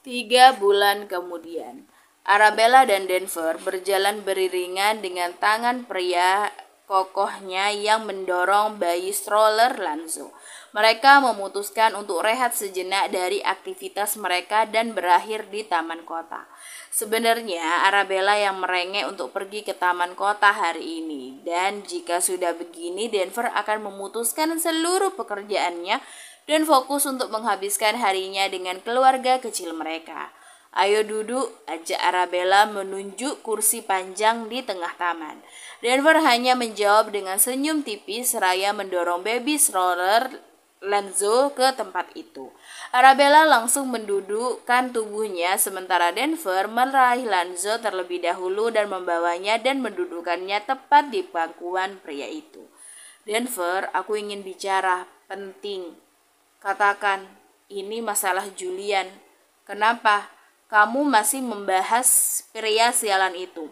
3 bulan kemudian, Arabella dan Denver berjalan beriringan dengan tangan pria kokohnya yang mendorong bayi stroller Lanzo. Mereka memutuskan untuk rehat sejenak dari aktivitas mereka dan berakhir di taman kota. Sebenarnya Arabella yang merengek untuk pergi ke taman kota hari ini, dan jika sudah begini Denver akan memutuskan seluruh pekerjaannya dan fokus untuk menghabiskan harinya dengan keluarga kecil mereka. Ayo duduk, ajak Arabella menunjuk kursi panjang di tengah taman. Denver hanya menjawab dengan senyum tipis seraya mendorong baby stroller Lanzo ke tempat itu. Arabella langsung mendudukkan tubuhnya sementara Denver meraih Lanzo terlebih dahulu dan membawanya dan mendudukkannya tepat di pangkuan pria itu. Denver, aku ingin bicara, penting. Katakan, ini masalah Julian. Kenapa? Kamu masih membahas pria sialan itu.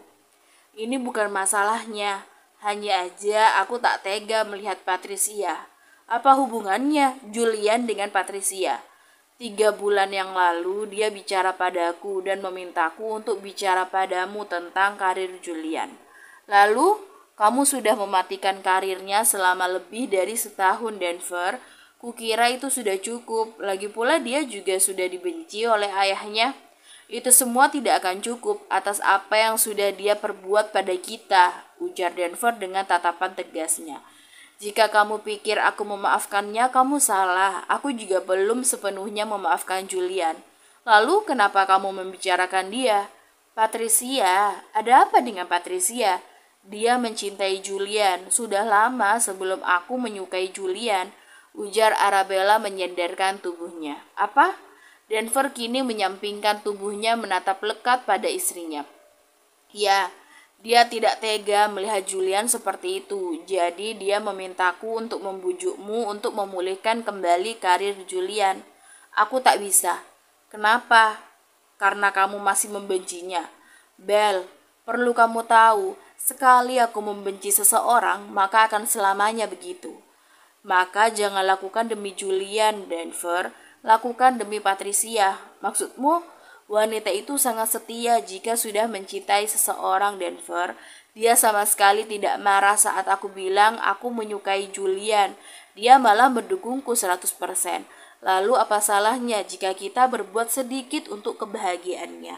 Ini bukan masalahnya. Hanya aja aku tak tega melihat Patricia. Apa hubungannya Julian dengan Patricia? 3 bulan yang lalu dia bicara padaku dan memintaku untuk bicara padamu tentang karir Julian. Lalu, kamu sudah mematikan karirnya selama lebih dari setahun, Denver. Kukira itu sudah cukup. Lagi pula dia juga sudah dibenci oleh ayahnya. Itu semua tidak akan cukup atas apa yang sudah dia perbuat pada kita, ujar Denver dengan tatapan tegasnya. Jika kamu pikir aku memaafkannya, kamu salah. Aku juga belum sepenuhnya memaafkan Julian. Lalu kenapa kamu membicarakan dia? Patricia, ada apa dengan Patricia? Dia mencintai Julian sudah lama sebelum aku menyukai Julian, ujar Arabella menyenderkan tubuhnya. Apa? Denver kini menyampingkan tubuhnya menatap lekat pada istrinya. Ya, dia tidak tega melihat Julian seperti itu. Jadi dia memintaku untuk membujukmu untuk memulihkan kembali karir Julian. Aku tak bisa. Kenapa? Karena kamu masih membencinya. Belle, perlu kamu tahu, sekali aku membenci seseorang, maka akan selamanya begitu. Maka jangan lakukan demi Julian, Denver. Lakukan demi Patricia. Maksudmu, wanita itu sangat setia jika sudah mencintai seseorang, Denver. Dia sama sekali tidak marah saat aku bilang aku menyukai Julian. Dia malah mendukungku 100%. Lalu apa salahnya jika kita berbuat sedikit untuk kebahagiaannya?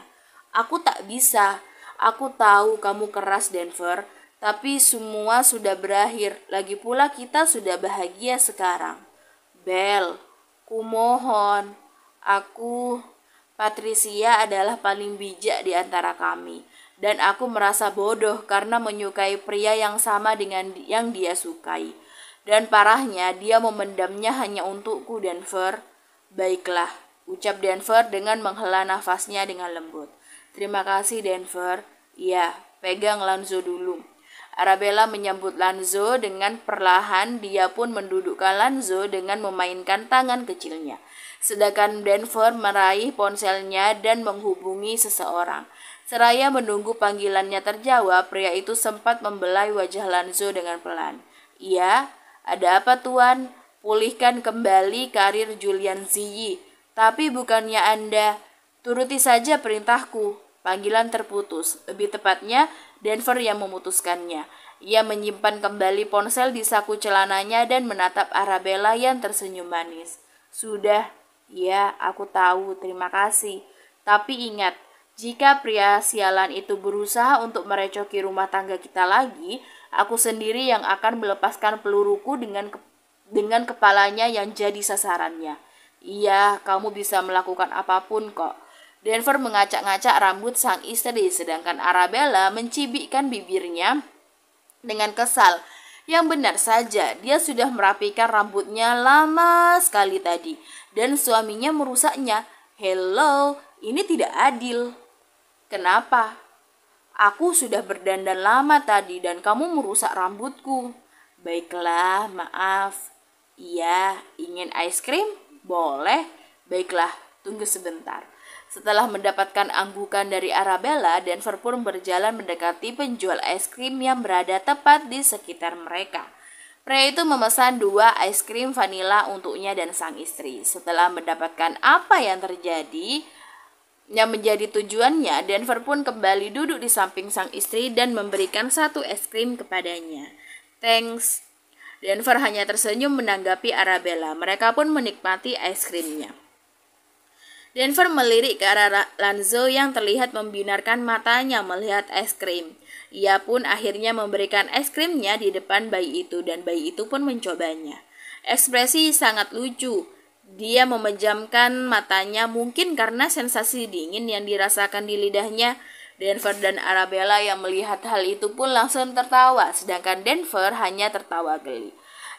Aku tak bisa. Aku tahu kamu keras, Denver. Tapi semua sudah berakhir. Lagi pula kita sudah bahagia sekarang. Belle, kumohon, Patricia adalah paling bijak di antara kami, dan aku merasa bodoh karena menyukai pria yang sama dengan yang dia sukai. Dan parahnya, dia memendamnya hanya untukku, Denver. Baiklah, ucap Denver dengan menghela nafasnya dengan lembut. Terima kasih, Denver. Iya, pegang Lanzo dulu. Arabella menyambut Lanzo dengan perlahan, dia pun mendudukkan Lanzo dengan memainkan tangan kecilnya. Sedangkan Denver meraih ponselnya dan menghubungi seseorang. Seraya menunggu panggilannya terjawab, pria itu sempat membelai wajah Lanzo dengan pelan. Iya, ada apa tuan? Pulihkan kembali karir Julian Ziyi. Tapi bukannya Anda turuti saja perintahku. Panggilan terputus. Lebih tepatnya, Denver yang memutuskannya. Ia menyimpan kembali ponsel di saku celananya dan menatap Arabella yang tersenyum manis. Sudah, ya, aku tahu, terima kasih. Tapi ingat, jika pria sialan itu berusaha untuk merecoki rumah tangga kita lagi, aku sendiri yang akan melepaskan peluruku dengan kepalanya yang jadi sasarannya. Iya, kamu bisa melakukan apapun kok. Denver mengacak-ngacak rambut sang istri, sedangkan Arabella mencibikkan bibirnya dengan kesal. Yang benar saja, dia sudah merapikan rambutnya lama sekali tadi, dan suaminya merusaknya. Hello, ini tidak adil. Kenapa? Aku sudah berdandan lama tadi dan kamu merusak rambutku. Baiklah, maaf. Iya, ingin es krim? Boleh. Baiklah, tunggu sebentar. Setelah mendapatkan anggukan dari Arabella, Denver pun berjalan mendekati penjual es krim yang berada tepat di sekitar mereka. Pria itu memesan 2 es krim vanila untuknya dan sang istri. Setelah mendapatkan apa yang terjadi, yang menjadi tujuannya, Denver pun kembali duduk di samping sang istri dan memberikan satu es krim kepadanya. "Thanks." Denver hanya tersenyum menanggapi Arabella. Mereka pun menikmati es krimnya. Denver melirik ke arah Lanzo yang terlihat membinarkan matanya melihat es krim. Ia pun akhirnya memberikan es krimnya di depan bayi itu dan bayi itu pun mencobanya. Ekspresi sangat lucu. Dia memejamkan matanya mungkin karena sensasi dingin yang dirasakan di lidahnya. Denver dan Arabella yang melihat hal itu pun langsung tertawa, sedangkan Denver hanya tertawa geli.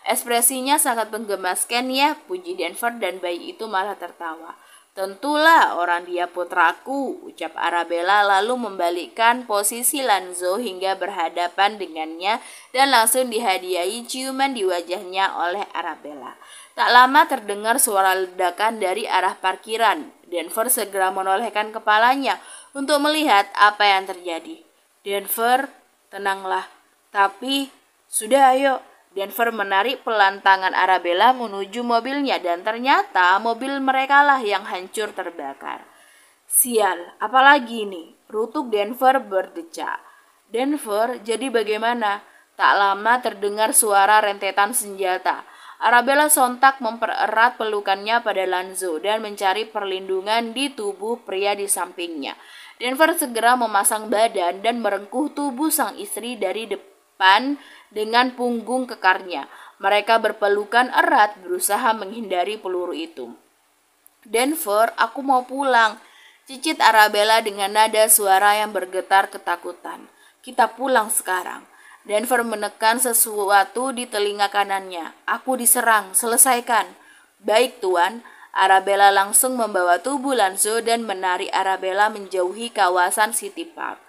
"Ekspresinya sangat menggemaskan ya," puji Denver dan bayi itu malah tertawa. "Tentulah, orang dia putraku," ucap Arabella lalu membalikkan posisi Lanzo hingga berhadapan dengannya dan langsung dihadiahi ciuman di wajahnya oleh Arabella. Tak lama terdengar suara ledakan dari arah parkiran. Denver segera menolehkan kepalanya untuk melihat apa yang terjadi. "Denver, tenanglah." "Tapi, sudah ayo." Denver menarik pelan tangan Arabella menuju mobilnya dan ternyata mobil mereka lah yang hancur terbakar. "Sial, apalagi ini?" rutuk Denver berdecak. "Denver, jadi bagaimana?" Tak lama terdengar suara rentetan senjata. Arabella sontak mempererat pelukannya pada Lanzo dan mencari perlindungan di tubuh pria di sampingnya. Denver segera memasang badan dan merengkuh tubuh sang istri dari depan dengan punggung kekarnya. Mereka berpelukan erat berusaha menghindari peluru itu. "Denver, aku mau pulang," cicit Arabella dengan nada suara yang bergetar ketakutan. "Kita pulang sekarang." Denver menekan sesuatu di telinga kanannya. "Aku diserang, selesaikan." "Baik, Tuan." Arabella langsung membawa tubuh Lanzo dan menarik Arabella menjauhi kawasan City Park.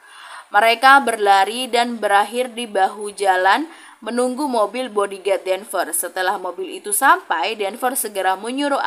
Mereka berlari dan berakhir di bahu jalan menunggu mobil bodyguard Denver. Setelah mobil itu sampai, Denver segera menyuruh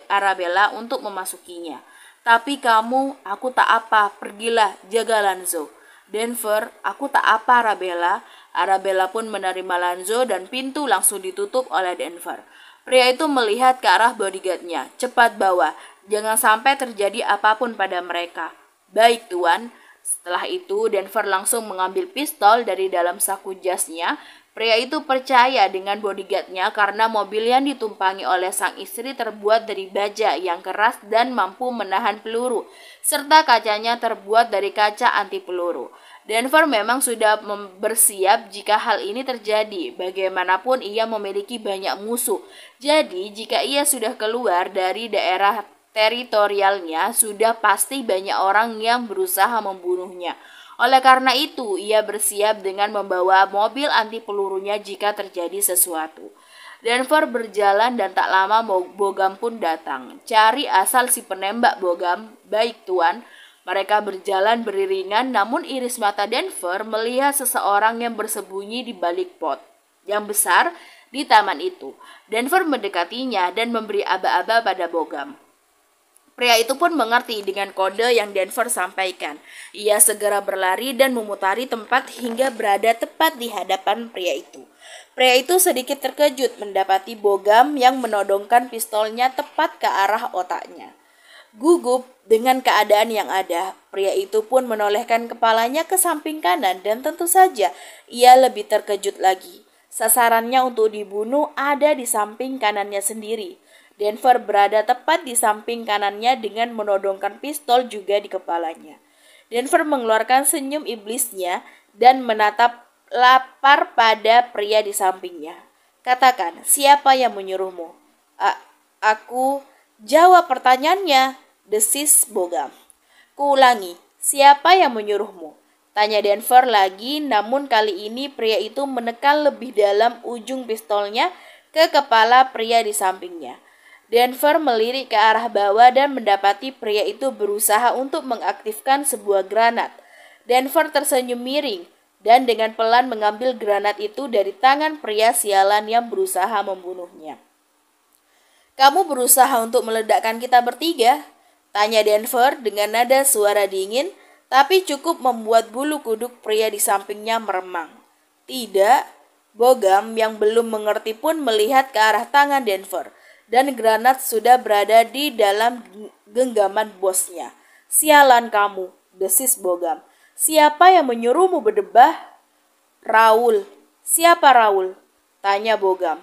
Arabella untuk memasukinya. "Tapi kamu, aku tak apa, pergilah, jaga Lanzo." "Denver, aku tak apa, Arabella." Arabella pun menerima Lanzo dan pintu langsung ditutup oleh Denver. Pria itu melihat ke arah bodyguardnya. "Cepat bawa, jangan sampai terjadi apapun pada mereka." "Baik, Tuan." Setelah itu, Denver langsung mengambil pistol dari dalam saku jasnya. Pria itu percaya dengan bodyguardnya karena mobil yang ditumpangi oleh sang istri terbuat dari baja yang keras dan mampu menahan peluru, serta kacanya terbuat dari kaca anti peluru. Denver memang sudah bersiap jika hal ini terjadi. Bagaimanapun ia memiliki banyak musuh. Jadi jika ia sudah keluar dari daerah teritorialnya, sudah pasti banyak orang yang berusaha membunuhnya. Oleh karena itu, ia bersiap dengan membawa mobil anti pelurunya jika terjadi sesuatu. Denver berjalan dan tak lama Bogam pun datang. "Cari asal si penembak, Bogam." "Baik, Tuan." Mereka berjalan beriringan, namun iris mata Denver melihat seseorang yang bersembunyi di balik pot yang besar di taman itu. Denver mendekatinya dan memberi aba-aba pada Bogam. Pria itu pun mengerti dengan kode yang Denver sampaikan. Ia segera berlari dan memutari tempat hingga berada tepat di hadapan pria itu. Pria itu sedikit terkejut mendapati Bogam yang menodongkan pistolnya tepat ke arah otaknya. Gugup dengan keadaan yang ada, pria itu pun menolehkan kepalanya ke samping kanan dan tentu saja ia lebih terkejut lagi. Sasarannya untuk dibunuh ada di samping kanannya sendiri. Denver berada tepat di samping kanannya dengan menodongkan pistol juga di kepalanya. Denver mengeluarkan senyum iblisnya dan menatap lapar pada pria di sampingnya. "Katakan, siapa yang menyuruhmu?" Aku." "Jawab pertanyaannya," desis Bogam. "Kuulangi, siapa yang menyuruhmu?" tanya Denver lagi, namun kali ini pria itu menekan lebih dalam ujung pistolnya ke kepala pria di sampingnya. Denver melirik ke arah bawah dan mendapati pria itu berusaha untuk mengaktifkan sebuah granat. Denver tersenyum miring dan dengan pelan mengambil granat itu dari tangan pria sialan yang berusaha membunuhnya. "Kamu berusaha untuk meledakkan kita bertiga?" tanya Denver dengan nada suara dingin, tapi cukup membuat bulu kuduk pria di sampingnya meremang. "Tidak." Bogam yang belum mengerti pun melihat ke arah tangan Denver, dan granat sudah berada di dalam genggaman bosnya. Sialan kamu, desis Bogam. Siapa yang menyuruhmu berdebah? Raul. Siapa Raul? Tanya Bogam.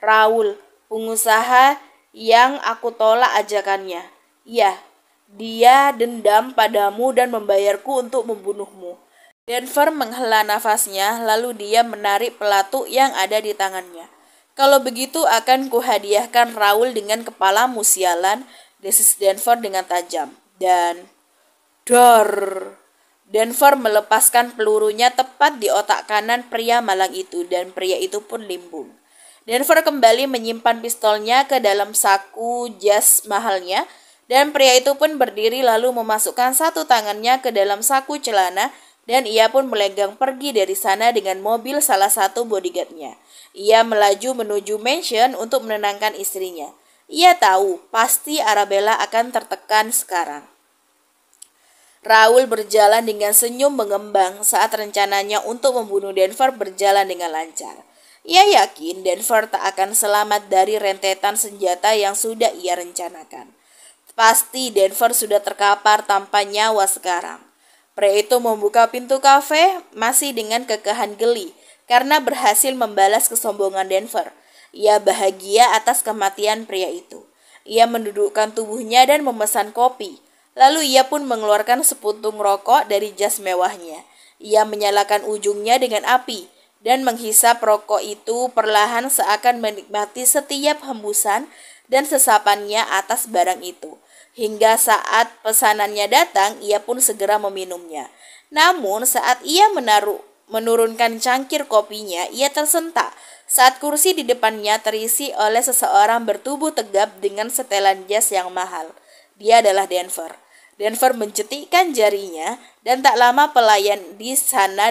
Raul, pengusaha yang aku tolak ajakannya. Iya, dia dendam padamu dan membayarku untuk membunuhmu. Denver menghela nafasnya, lalu dia menarik pelatuk yang ada di tangannya. Kalau begitu akan kuhadiahkan Raul dengan kepalamu, sialan, desis Denver dengan tajam. Dan dor. Denver melepaskan pelurunya tepat di otak kanan pria malang itu dan pria itu pun limbung. Denver kembali menyimpan pistolnya ke dalam saku jas mahalnya dan pria itu pun berdiri lalu memasukkan satu tangannya ke dalam saku celana dan ia pun melenggang pergi dari sana dengan mobil salah satu bodyguardnya. Ia melaju menuju mansion untuk menenangkan istrinya. Ia tahu pasti Arabella akan tertekan sekarang. Raul berjalan dengan senyum mengembang saat rencananya untuk membunuh Denver berjalan dengan lancar. Ia yakin Denver tak akan selamat dari rentetan senjata yang sudah ia rencanakan. Pasti Denver sudah terkapar tanpa nyawa sekarang. Pria itu membuka pintu kafe masih dengan kekahan geli karena berhasil membalas kesombongan Denver. Ia bahagia atas kematian pria itu. Ia mendudukkan tubuhnya dan memesan kopi. Lalu ia pun mengeluarkan sepuntung rokok dari jas mewahnya. Ia menyalakan ujungnya dengan api dan menghisap rokok itu perlahan seakan menikmati setiap hembusan dan sesapannya atas barang itu. Hingga saat pesanannya datang, ia pun segera meminumnya. Namun saat ia menurunkan cangkir kopinya, ia tersentak saat kursi di depannya terisi oleh seseorang bertubuh tegap dengan setelan jas yang mahal. Dia adalah Denver. Denver mencetikkan jarinya dan tak lama pelayan di sana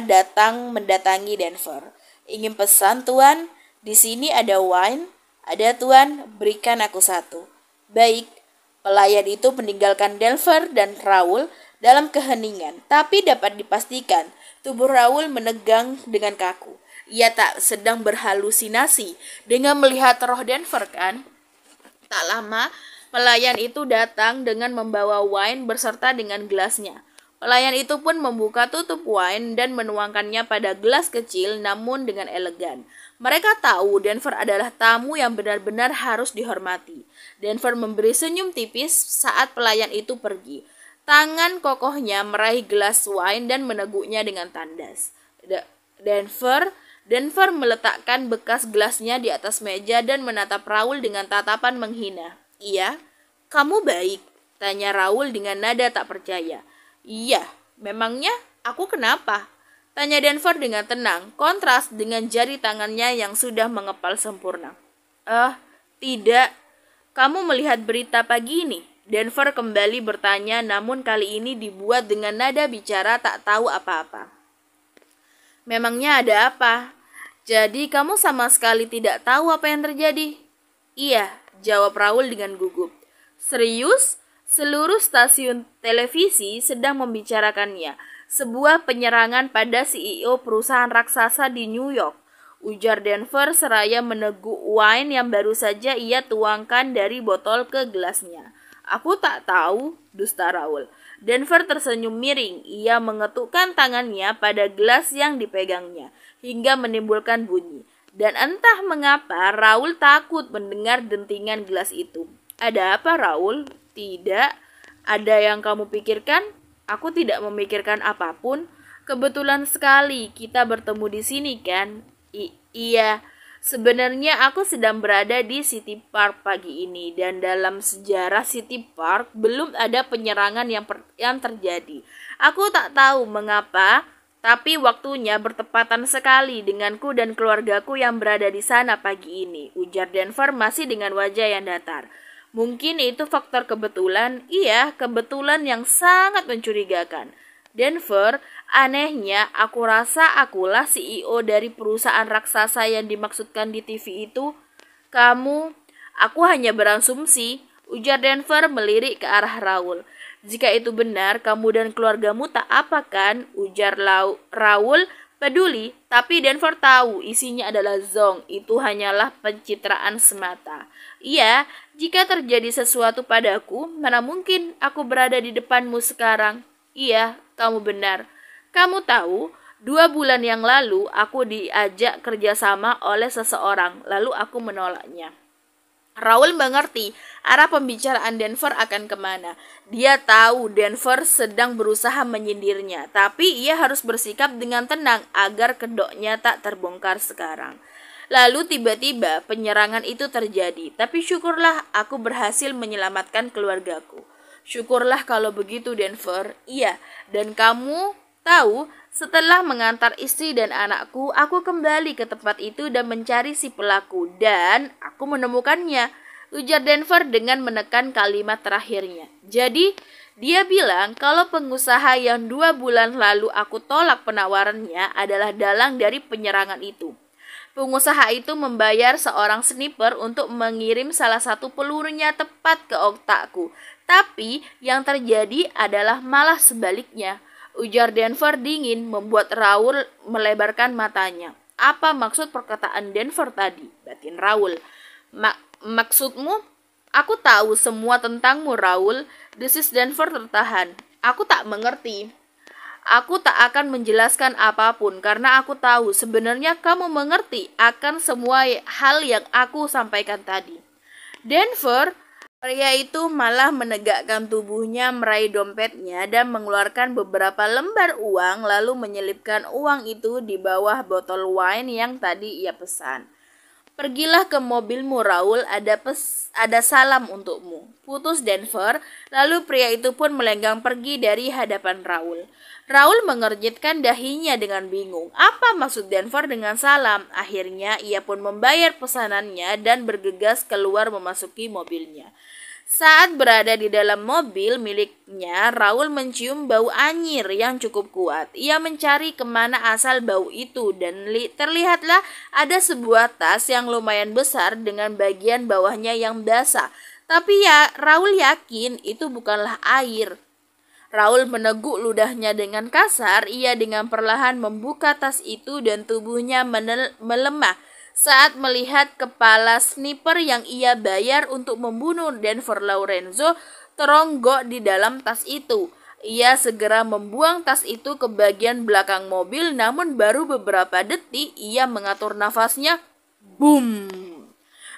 mendatangi Denver. Ingin pesan, tuan? Di sini ada wine. Ada, tuan. Berikan aku satu. Baik. Pelayan itu meninggalkan Denver dan Raul dalam keheningan. Tapi dapat dipastikan tubuh Raul menegang dengan kaku. Ia tak sedang berhalusinasi dengan melihat roh Denver, kan? Tak lama pelayan itu datang dengan membawa wine berserta dengan gelasnya. Pelayan itu pun membuka tutup wine dan menuangkannya pada gelas kecil namun dengan elegan. Mereka tahu Denver adalah tamu yang benar-benar harus dihormati. Denver memberi senyum tipis saat pelayan itu pergi. Tangan kokohnya meraih gelas wine dan meneguknya dengan tandas. Denver meletakkan bekas gelasnya di atas meja dan menatap Raul dengan tatapan menghina. Iya, kamu baik, tanya Raul dengan nada tak percaya. Iya, memangnya aku kenapa? Tanya Denver dengan tenang, kontras dengan jari tangannya yang sudah mengepal sempurna. Tidak. Kamu melihat berita pagi ini? Denver kembali bertanya namun kali ini dibuat dengan nada bicara tak tahu apa-apa. Memangnya ada apa? Jadi kamu sama sekali tidak tahu apa yang terjadi? Iya, jawab Raul dengan gugup. Serius? Seluruh stasiun televisi sedang membicarakannya. Sebuah penyerangan pada CEO perusahaan raksasa di New York, ujar Denver seraya meneguk wine yang baru saja ia tuangkan dari botol ke gelasnya. Aku tak tahu, dusta Raul. Denver tersenyum miring. Ia mengetukkan tangannya pada gelas yang dipegangnya hingga menimbulkan bunyi. Dan entah mengapa Raul takut mendengar dentingan gelas itu. Ada apa, Raul? Tidak. Ada yang kamu pikirkan? Aku tidak memikirkan apapun. Kebetulan sekali kita bertemu di sini, kan? Iya. Sebenarnya aku sedang berada di City Park pagi ini dan dalam sejarah City Park belum ada penyerangan yang terjadi. Aku tak tahu mengapa, tapi waktunya bertepatan sekali denganku dan keluargaku yang berada di sana pagi ini, ujar Denver masih dengan wajah yang datar. Mungkin itu faktor kebetulan, iya, kebetulan yang sangat mencurigakan. Denver, anehnya aku rasa akulah CEO dari perusahaan raksasa yang dimaksudkan di TV itu. Aku hanya berasumsi, ujar Denver melirik ke arah Raul. Jika itu benar, kamu dan keluargamu tak apa kan, ujar Raul peduli, tapi Denver tahu isinya adalah zong. Itu hanyalah pencitraan semata. Iya, jika terjadi sesuatu padaku, mana mungkin aku berada di depanmu sekarang? Iya, kamu benar. Kamu tahu, 2 bulan yang lalu aku diajak kerjasama oleh seseorang, lalu aku menolaknya. Raul mengerti arah pembicaraan Denver akan kemana. Dia tahu Denver sedang berusaha menyindirnya, tapi ia harus bersikap dengan tenang agar kedoknya tak terbongkar sekarang. Lalu tiba-tiba penyerangan itu terjadi, tapi syukurlah aku berhasil menyelamatkan keluargaku. Syukurlah kalau begitu Denver. Iya, dan kamu tahu, setelah mengantar istri dan anakku, aku kembali ke tempat itu dan mencari si pelaku, dan aku menemukannya, ujar Denver dengan menekan kalimat terakhirnya. Jadi, dia bilang kalau pengusaha yang 2 bulan lalu aku tolak penawarannya adalah dalang dari penyerangan itu. Pengusaha itu membayar seorang sniper untuk mengirim salah satu pelurunya tepat ke otakku, tapi yang terjadi adalah malah sebaliknya. Ujar Denver dingin, membuat Raul melebarkan matanya. Apa maksud perkataan Denver tadi? Batin Raul. Maksudmu? Aku tahu semua tentangmu, Raul. Desis Denver tertahan. Aku tak mengerti. Aku tak akan menjelaskan apapun karena aku tahu sebenarnya kamu mengerti akan semua hal yang aku sampaikan tadi. Denver, pria itu malah menegakkan tubuhnya, meraih dompetnya dan mengeluarkan beberapa lembar uang, lalu menyelipkan uang itu di bawah botol wine yang tadi ia pesan. Pergilah ke mobilmu, Raul, ada salam untukmu. Putus Denver, lalu pria itu pun melenggang pergi dari hadapan Raul. Raul mengernyitkan dahinya dengan bingung. Apa maksud Denver dengan salam? Akhirnya ia pun membayar pesanannya dan bergegas keluar memasuki mobilnya. Saat berada di dalam mobil miliknya, Raul mencium bau anyir yang cukup kuat. Ia mencari kemana asal bau itu dan terlihatlah ada sebuah tas yang lumayan besar dengan bagian bawahnya yang basah. Tapi ya, Raul yakin itu bukanlah air. Raul meneguk ludahnya dengan kasar. Ia dengan perlahan membuka tas itu dan tubuhnya melemah saat melihat kepala sniper yang ia bayar untuk membunuh Denver Lorenzo teronggok di dalam tas itu. Ia segera membuang tas itu ke bagian belakang mobil, namun baru beberapa detik ia mengatur nafasnya. Boom!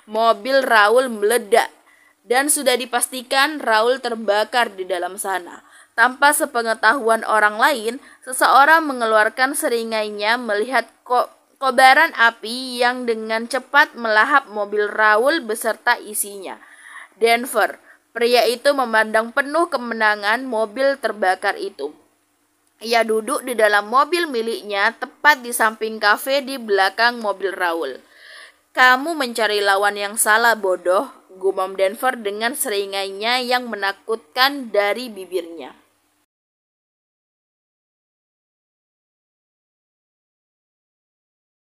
Mobil Raul meledak dan sudah dipastikan Raul terbakar di dalam sana. Tanpa sepengetahuan orang lain, seseorang mengeluarkan seringainya melihat kobaran api yang dengan cepat melahap mobil Raul beserta isinya. Denver, pria itu memandang penuh kemenangan mobil terbakar itu. Ia duduk di dalam mobil miliknya tepat di samping kafe di belakang mobil Raul. Kamu mencari lawan yang salah, bodoh, gumam Denver dengan seringainya yang menakutkan dari bibirnya.